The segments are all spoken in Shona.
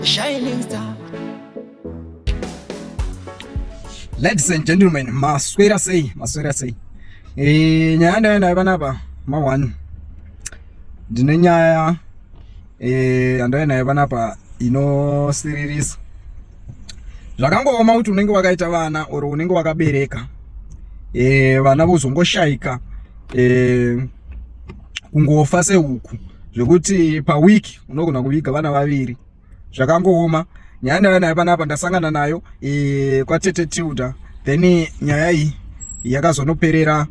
Shining star. Ladies and gentlemen, maswera sei. Nyaya ndaenda panapa ma1. Ndine nyaya andaenda panapa inosiririsa. Zvakangooma kuti unenge wakaita vana oro unenge wakabereka. Vana vozongoshaika kungofa sehuku. Zvekuti pawiki unogona kuviga vana vaviri. Zvakangooma. Nyaya ndaenda panapa ndasangana nayo kwatete Tilda. Then nyaya iyi yakazonoperera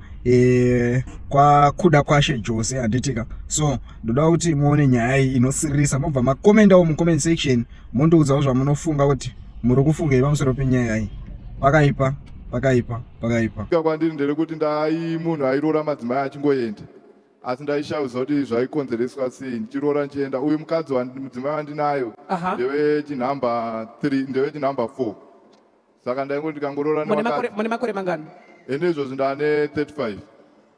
kwa kuda kwashe Jose handitika. So ndoda kuti muone nyaya iyi inosiririsa. Mobva makomendawo mu comment section mondoudzawo zvamunofunga kuti muri kufunga pamusoro penyaya iyi. Pakaipa. Kwandiri ndere kuti ndai munhu airora madzimai achingoenda. Asi ndaishauza kuti zvaikonzereswa sei ndichirora nchienda. Uyu mukadzi mudzimai wandinayo ndewe chinhamba 3 ndewe chinhamba 4. Saka ndaingoti ndikangorora nevakadzi. Mune makore mangani? Izvozvi ndane 35.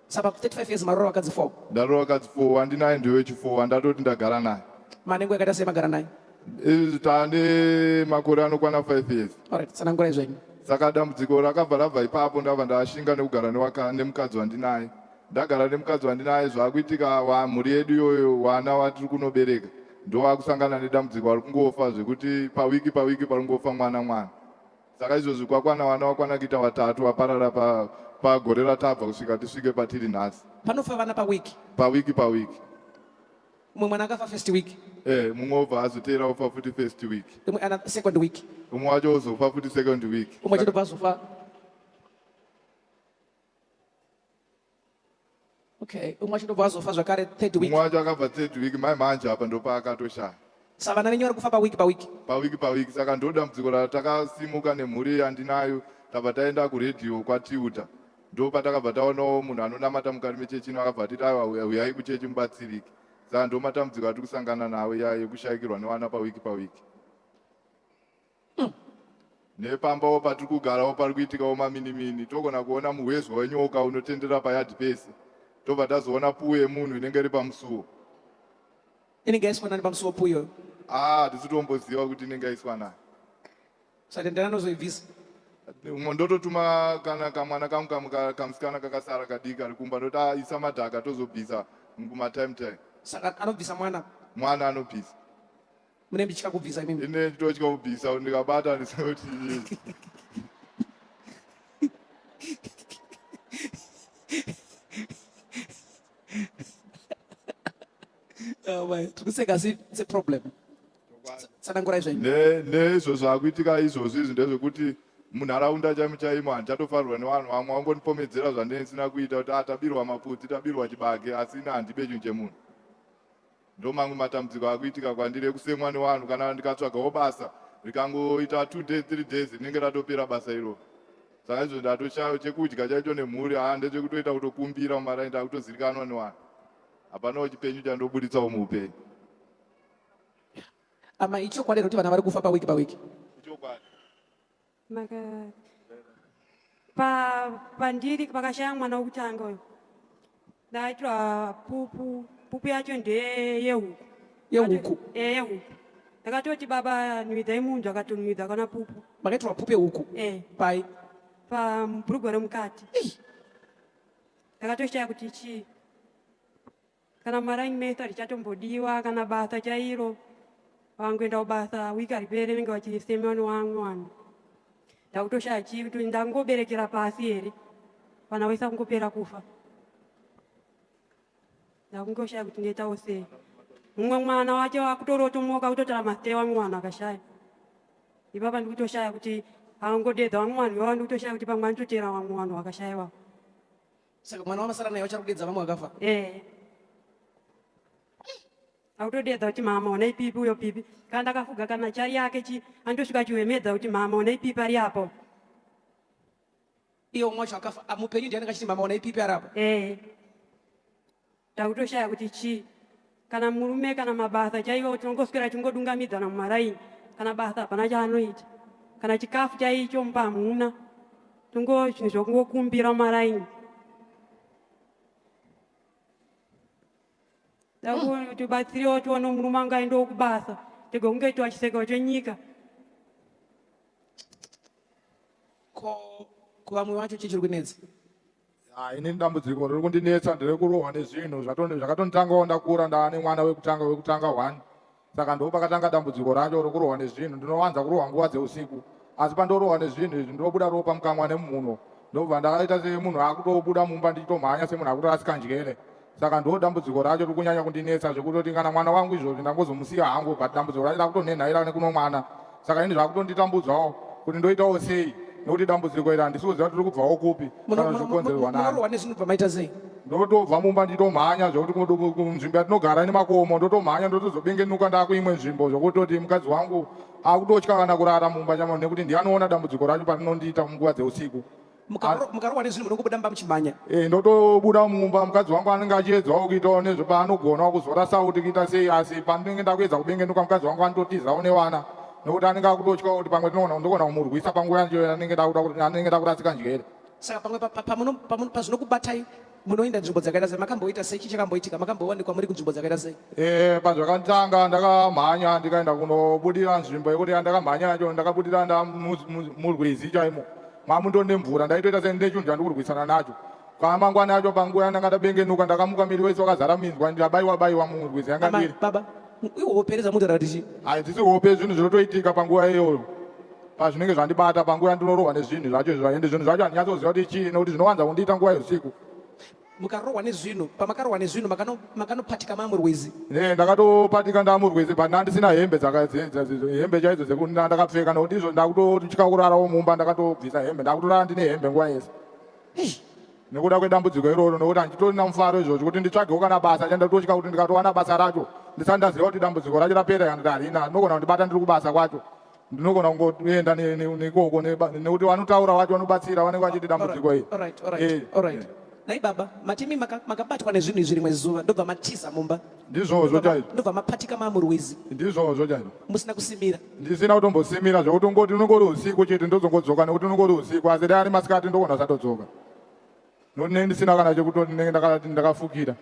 Saka 35 years marora vakadzi 4. Ndarora vakadzi 4 wandinaye ndewe chi4 wandatoti ndagara naye. Manengo yakaita sei magara naye? Tane makore anokwana 5 years. Alright, tsanangurai zvenyu. Saka dambudziko rakabva rabva ipapo ndabva ndashinga nekugara nemukadzi wandinaye. Ndagara nemukadzi wandinaye zvakuitika mhuri yedu iyoyo wana watiri kunobereka ndovakusangana nedambudziko vari kungofa zvekuti pawiki paringofa mwana. Saka izvozvi kwakwana wana wakwana kuita 3 vaparara pagore ratabva kusvika tisvike patiri nhasi. Panofa vana pawiki? Pawiki. Mumwe mwana akafa first week? Mumwe obva azoteera ofa futi first week. Mumwe ana second week? Umwe wacho ozofa futi second week. Umwe chitobva azofa? Okay, umwe achitobva azofa zvakare third week? Umwe wacho akabva third week mai manje apa ndopaakatoshaya. Saka vana venyu vari kufa pawiki? Pawiki. Saka ndodambudziko ratakasimuka nemhuri yandinayo tabva taenda kuredhiyo kwaTiuta. Ndo patakabva taonawo munhu anonamata mukati mechechi ino akabva atiti aiwa uyai kuchechi mubatsirike. Saka ndo matambudziko atiri kusangana nawo yekushayikirwa nevana pawiki. Nepambawo patiri kugarawo pari kuitikawo maminimini togona kuona muhwezwa wenyoka unotendera payadhi pese. Tobva tazoona puwe yemunhu inenge iri pamusuwo. Inenge yaiswa nani pamusuwo puwe iyoyo? Tisitomboziva kuti inenge yaiswa nani. Saka ndenda nozoibvisa? Ndototuma kana kamwana kangu kamusikana kakasara kadiki kari kumba ndoti isa madhaka tozobvisa mumatime. Saka anobvisa mwana? Mwana anobvisa. Mune mbichika kubvisa imimi? Ine nditotya kubvisa ndikabata ndisoti tikuseka si problem. Tsanangurai zvenyu. Nezvo zvakuitika izvozvi ndezvekuti munharaunda chaimo handichatofarwa nevanhu vamwe vangondipomedzera zvandisina kuita kuti tabirwa maputsi tabirwa chibage asi ina handibe chinhu chemunhu. Ndo mamwe matambudziko akuitika kwandiri ekusemwa nevanhu kana ndikatsvagawo basa rikangoita 2 days 3 days rinenge ratopera basa iro. Saka izvo ndatoshayo chekudya chaicho nemhuri ndechekutoita kutokumbira mumaraini kutozivikanwa nevanhu. Hapanawo chipenyu chandobuditsawo muupenyu. Ama ichokwadi kuti vana vari kufa pawiki? Ichokwadi. Pandiri pakashaya mwana wokutanga uyo. Ndaitwa pupu yacho ndeyehuku. Yehuku? Yehuku. Ndakatoti baba nywidhai munhu akatonywidha kana pupu. Makaitwa pupu yehuku? Pai? Pamubhurugwa remukati. Ndakatoshaya kuti chii. Kana maraini mesa richatombodiwa kana basa chairo. Vangoenda kubasa wiki ripere nenge vachisemewa nevamwe vanhu. Ndakutoshaya chii kuti ndangoberekera pasi here. Vana vese kungopera kufa. Ndakungoshaya kuti ndoitawo sei. Mumwe mwana wacho wakutorotomoka kutotara masitei wamwe vanhu akashaya. Ipapa ndikutoshaya kuti angodedza vamwe vanhu vava ndikutoshaya kuti pamwe anototera vamwe vanhu vakashayiwa. Saka mwana wamasara naye wachari kudedza vamwe vakafa? Akutodedza kuti mama una ipipi uyo pipi. Kana ndakafuga kana chari yake andosvika chiwemedza kuti mama una ipipi ari apo. Iyo mwacho akafa mupenyu ndiye akachiti mama una ipipi ari apo? Ndakutoshaya kuti chii. Kana murume kana mabasa chaiwo tinongoswera tingodungamidzana mumaraini. Kana basa hapana chaanoita. Kana chikafu chaicho hamuna. Zvinhu zvokungokumbira mumaraini. tibatsiriwo tione murume angaendawo kubasa tege kunge tiwachiseka chenyika. Ko vamwe vacho chii chiri kunetsa? Ini dambudziko riri kundinetsa nderekurohwa nezvinhu zvakatonditangawo ndakura ndaane mwana wekutanga 1. Saka ndo pakatanga dambudziko racho rokurohwa nezvinhu. Ndinowanza kurohwa nguva dzeusiku, asi pandorohwa nezvinhu izvi ndobuda ropa mukanwa nemumhuno, ndobva ndakaita semunhu akutobuda mumba ndichitomhanya semunhu akutorasika njere. Saka ndo dambudziko racho riri kunyanya kundinetsa zvekutoti kana mwana wangu izvozvi ndangozomusiya hangu, but dambudziko racho rakutonenhaira nekuno mwana. Saka ini zvakutonditambudzawo kuti ndoitawo sei, nokuti dambudziko iri handisiuziva kuti riri kubvawo kupi kana zvikonzerwa nani. Munorohwa nezvinhu bva maita sei? Ndotobva mumba nditomhanya zvokuti nzvimbo yatinogara nemakomo, ndotomhanya ndotozobengenuka ndakuimwe nzvimbo zvokutoti mukadzi wangu akutotya kana kurara mumba chamo nekuti ndiyanoona dambudziko racho parinondiita munguva dzeusiku. Mukarohwa nezvinhu munongobuda mumba muchimhanya? Ndotobuda mumba, mukadzi wangu anenge achiedzawo kuitawo nezvepaanogonawo kuzora sauti kuita sei, asi pandinenge ndakuedza kubengenuka mukadzi wangu anototizawo nevana nokuti anenge akutotyawo kuti pamwe ndogona kumurwisa panguva yacho anenge ndakurasika njere. Saka pamwe pazvinokubatai munoenda nzvimbo dzakaita sei? Makamboita sei? Chii chakamboitika? Makambowanikwa muri kunzvimbo dzakaita sei? Pazvakatanga ndakamhanya ndikaenda kunobudira nzvimbo yekuti yandakamhanya yacho ndakabudira ndamurwizi chaimo, mamundone mvura ndaitoita sendechinhu chandikurwisana nacho. Kamangwana yacho panguva yandanga ndabengenuka ndakamuka miri wese wakazara minzwa, ndikabayiwa murwizi yanga ndiri. Baba, ihope dzamunotaura kuti chii? Hadzisi hope, zvinhu zvinotoitika panguva iyoyo pazvinenge zvandibata panguva yandinorohwa nezvinhu zvacho izvo, ende zvinhu zvacho handinyatsooziva kuti chii nokuti zvinowanza kundiita nguva yeusiku. Mukarohwa nezvinhu, pamakarohwa nezvinhu makanopatika mamurwizi? Ndakatopatika ndamurwizi, but ndandisina hembe hembe chaidzo dzekuti ndakapfeka nokuti izvo ndakutotya kurarawo mumba, ndakatobvisa hembe, ndakutorara ndine hembe nguva yese nekuda kwedambudziko iroro, nokuti handitorina mufaro izvozvo kuti nditsvagewo kana basa chandototya kuti ndikatowana basa racho ndisati ndaziva kuti dambudziko racho rapera kana kuti harina, ndinogona kundibata ndiri kubasa kwacho, ndinogona kungoenda nekoko nekuti vanotaura vacho vanobatsira vanenge vachiti dambudziko iri. Nai baba, matimi makabatwa nezvinhu izvi rimwe zuva ndobva matiza mumba? Ndizvozvo chaizvo. Ndobva mapatika mamurwizi? Ndizvozvo chaizvo. Musina kusimira? Ndisina kutombosimira zvekuti ungoti unongori usiku chete ndozongodzoka, nekuti unongori usiku, asi dai ari masikati ndogona kusatodzoka nokuti nei ndisina kana chekutoti ndakafukira.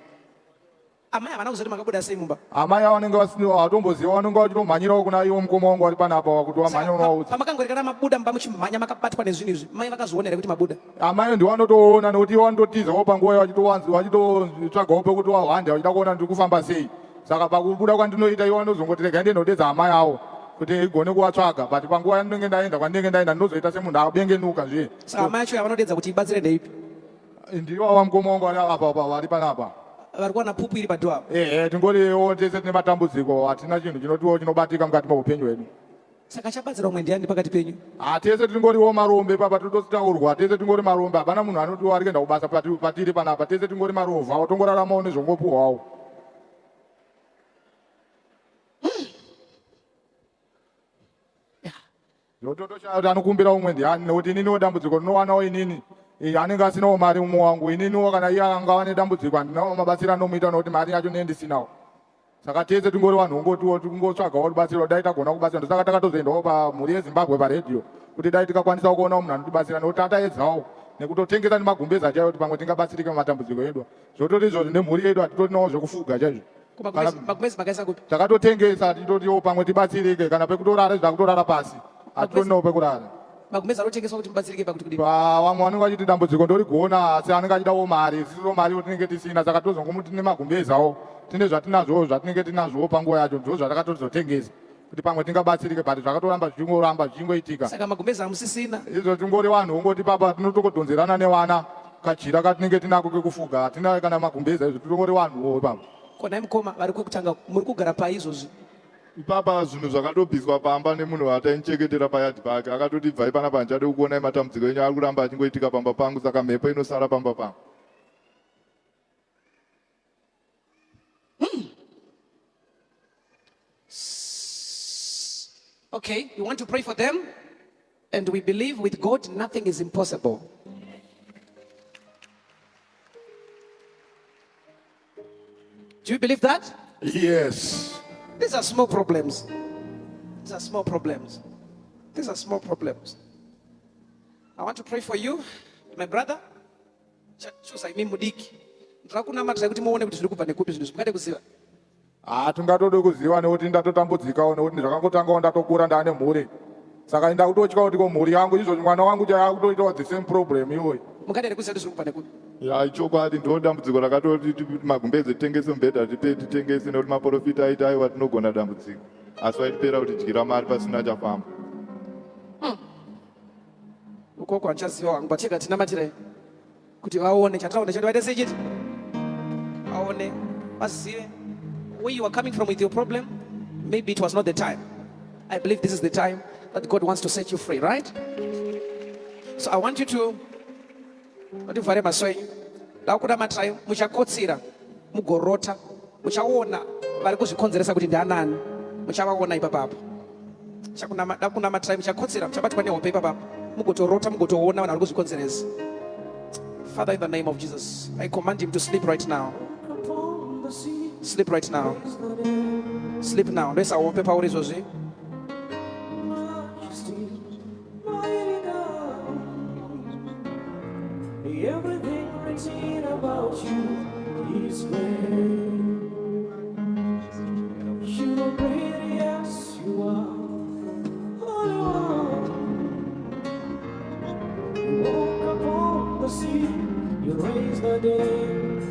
Amai havana kuzoti makabuda sei mumba? Amai avo vanenge vatomboziva, vanenge vachitomhanyirawo kuna iwo mukoma wangu ari panapa wakuti wamhanya unovaudza. Pamakangorikana mabuda mumba muchimhanya makabatwa nezvinhu izvi, mai vakazviona here kuti mabuda? Amai ndivanotoona nokuti ivo vanototizawo panguva vachitotsvagawo pekuti wahwanda vachida kuona ndiri kufamba sei. Saka pakubuda kwandinoita ivo vanozongoti regai ndinodedza amai avo kuti igone kuvatsvaga, but panguva yandinenge ndaenda kwandinenge ndaenda ndinozoita semunhu abengenuka zve. Saka amai acho yavanodedza kuti ibatsire ndeipi? Ndivo vamukoma wangu vari apa vari panapa. Vari kuwana pupu iri padhuwa? Tingoriwo tese tine matambudziko, hatina chinhu chinotiwo chinobatika mukati meupenyu hwedu. Saka chabatsira umwe ndiani pakati penyu? Tese tingoriwo marombe papa, totositaurwa tese tingori marombe, hapana munhu anotiwo ari kuenda kubasa patiri panapa, tese tingori marovha tongoraramawo nezvongopuhwawo. Totoshaya kuti anokumbira umwe ndiani, nokuti ininiwo dambudziko ndinowanawo inini anenge asinawo mari mumwe wangu, ininiwo kana iye angava nedambudziko handinawo mabatsiro anomuita nokuti mari yacho nendisinawo. Saka tese tingori vanhu ungotiwo tingotsvagawo rubatsiro, dai tagona kubatsira. Ndosaka takatozoendawo pamhuri yeZimbabwe paredhiyo kuti dai tikakwanisawo kuonawo munhu anotibatsira, nokuti tataedzawo nekutotengesa nemagumbeza chaiwo kuti pamwe tingabatsirike mumatambudziko edu. Zvototi izvozvo nemhuri yedu hatitorinawo zvekufuga chaizvo. Magumbezi makaisa kupi? Takatotengesa titotiwo pamwe tibatsirike, kana pekutorara zvakutorara pasi hatitorinawo pekurara. Magumbezi anotengeswa kuti mubatsirike pakuti kudini? Vamwe vanenge vachiti dambudziko ndorigona, asi anenge achidawo mari, isiso mari tinenge tisina. Saka tozongomuti tine magumbezawo, tine zvatinazvowo zvatinenge tinazvowo panguva yacho, ndo zvatakatozotengesa kuti pamwe tingabatsirike, but zvakatoramba zvichingoitika. Saka magumbezi hamusisina? Izvo tingori vanhu ungoti papa tinotokodhonzerana nevana kachira katinenge tinako kekufuga, hatina kana magumbeza, izvo tingori vanhuwo papa. Kona mukoma vari kwekutanga muri kugara pai izvozvi? Ipapa zvinhu zvakatobviswa pamba nemunhu ataincheketera payadhi pake, akatoti bvai panapa ndichade kuonai matambudziko enyu ari kuramba achingoitika pamba pangu, saka mhepo inosara pamba pangu. Okay, we want to pray for them, and we believe with God nothing is impossible. Do you believe that? Yes. These are small problems. These are small problems. These are small problems. I want to pray for you, my brother. Chusa imi mudiki. Ndirakunamata kuti muone kuti zviri kubva nekupi zvinhu zvingade kuziva. tingatode kuziva nekuti ndatotambudzikawo nekuti zvakangotangawo ndatokura ndane mhuri saka ndakutotya kuti ko mhuri yangu izvozvi mwana wangu chaakutoitawo the same problem iyoyi. Mungadere kusati zviri kubva nekuti ya chokwadi ndo dambudziko rakatoti magumbezi titengese mubhedha titengese nekuti maprofita aiti aiwa tinogona dambudziko asi waitipera kuti dyira mari pasina chafamba. ukoko handichaziva wangu patega tinamatirei kuti vaone chatiraona chati vaite sechiti vaone vazive where you are coming from with your problem. Maybe it was not the time. I believe this is the time that God wants to set you free, right? So I want you to vativhare maso enyu ndakuda matirayo muchakotsira mugorota muchaona vari kuzvikonzeresa kuti ndianani muchavaona ipapapo ndakunamatirai muchakotsira muchabatwa nehope ipapapo mugotorota mugotoona vanhu vari kuzvikonzeresa. Father, in the name of Jesus, I command him to sleep right now. Sleep right now. Sleep now. Ndoisahope pauri izvozvi. Everything written about you is great. You are great, yes, you are. Oh, you are. You walk upon the sea, you raise the dead.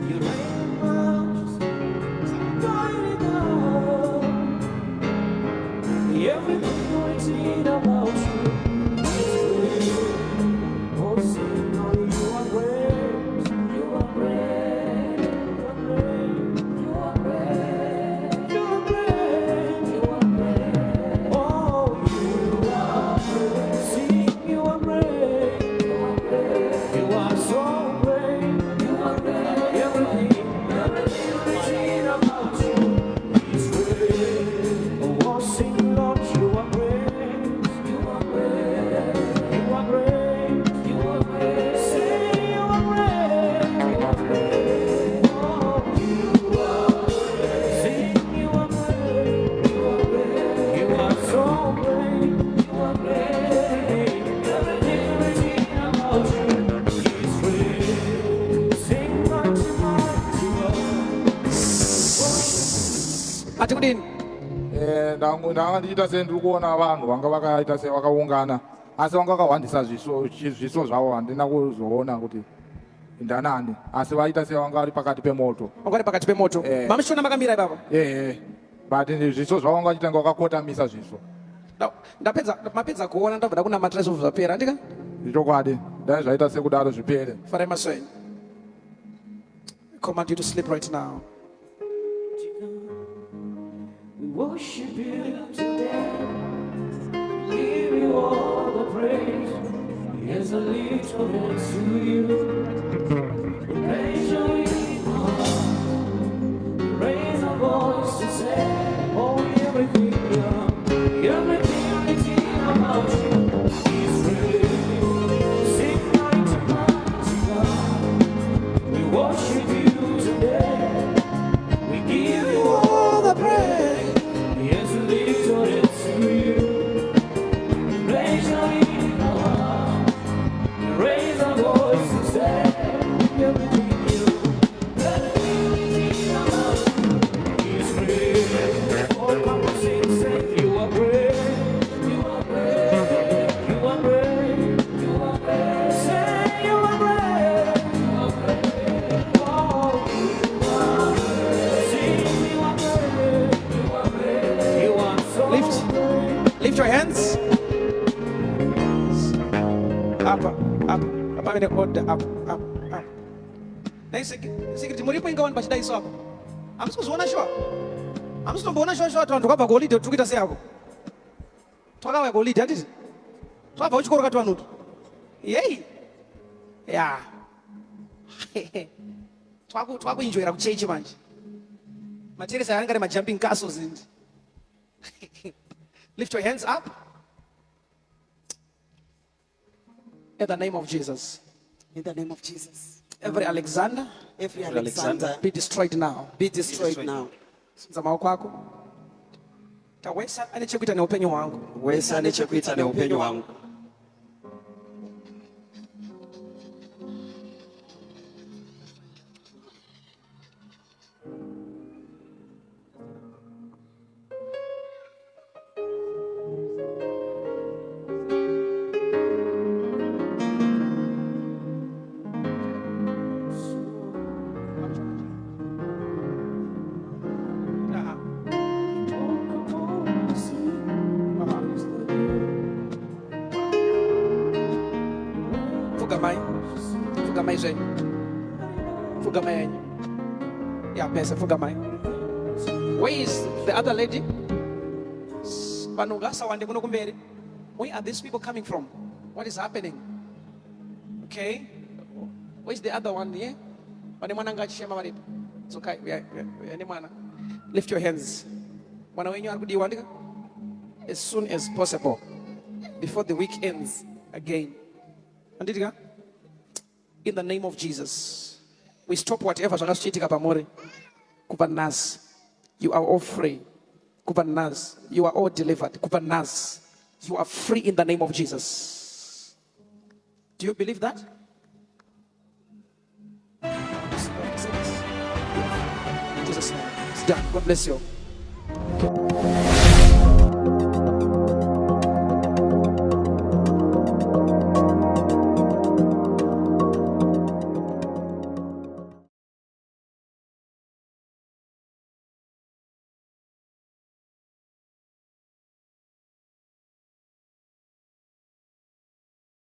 You reign majesty, mighty God. Everything written about you. ndanga ndichita sendiri kuona vanhu vanga vakaita sevakaungana asi vanga vakahwandisa zviso zvavo handina kuzoona kuti ndanani asi vaita sevanga vari pakati pemoto. Vari pakati pemoto. Mamushona makamira ipapa? But zviso zvavo vanga vachitanga vakakotamisa zviso. Mapedza kuona ndabva kunamatira zvinhu zvapera ndika? Zvichokwadi dai zvaita sekudaro zvipere. Farai maso enyu. I command you to sleep right now. Worship you today, give you all the praise. Yes, I lift our hands to you. Praise you in our heart. Raise our voice to say, oh, everything you are, everything written about you is real. Sing mighty, mighty God. We worship you today. We give you all the praise. Lift your hands. Up, up. Up in the order. Up, up, up. Nice. Secret. Muripo inga one pachida iso hapo. Amsikuzona shwa. Amsitomboona shwa shwa twantu kwabva golide tukita seyako. Twakawa golide hatiti. Twabva uchikoro kati vanutu. Yey. Yeah. Twakuenjoyera kuchechi manje. Materesa anga ma jumping castles and lift your hands up. In the name of Jesus. In the name of Jesus. Every Alexander, Every Alexander be destroyed now. be destroyed now. Sinza maoko ako. Tawesa ane chekuita neupenyu hwangu. Wesa ane chekuita neupenyu hwangu. Fugamai. Yeah, best Fugamai. Where is the other lady? Where are these people coming from? What is happening? Okay. Where's the other one here? It's okay. Lift your hands. As soon as possible. Before the week ends again. In the name of Jesus. We stop whatever. You are all free. You are all delivered. You are free in the name of Jesus. Do you believe that? In Jesus' name. It's done. God bless you.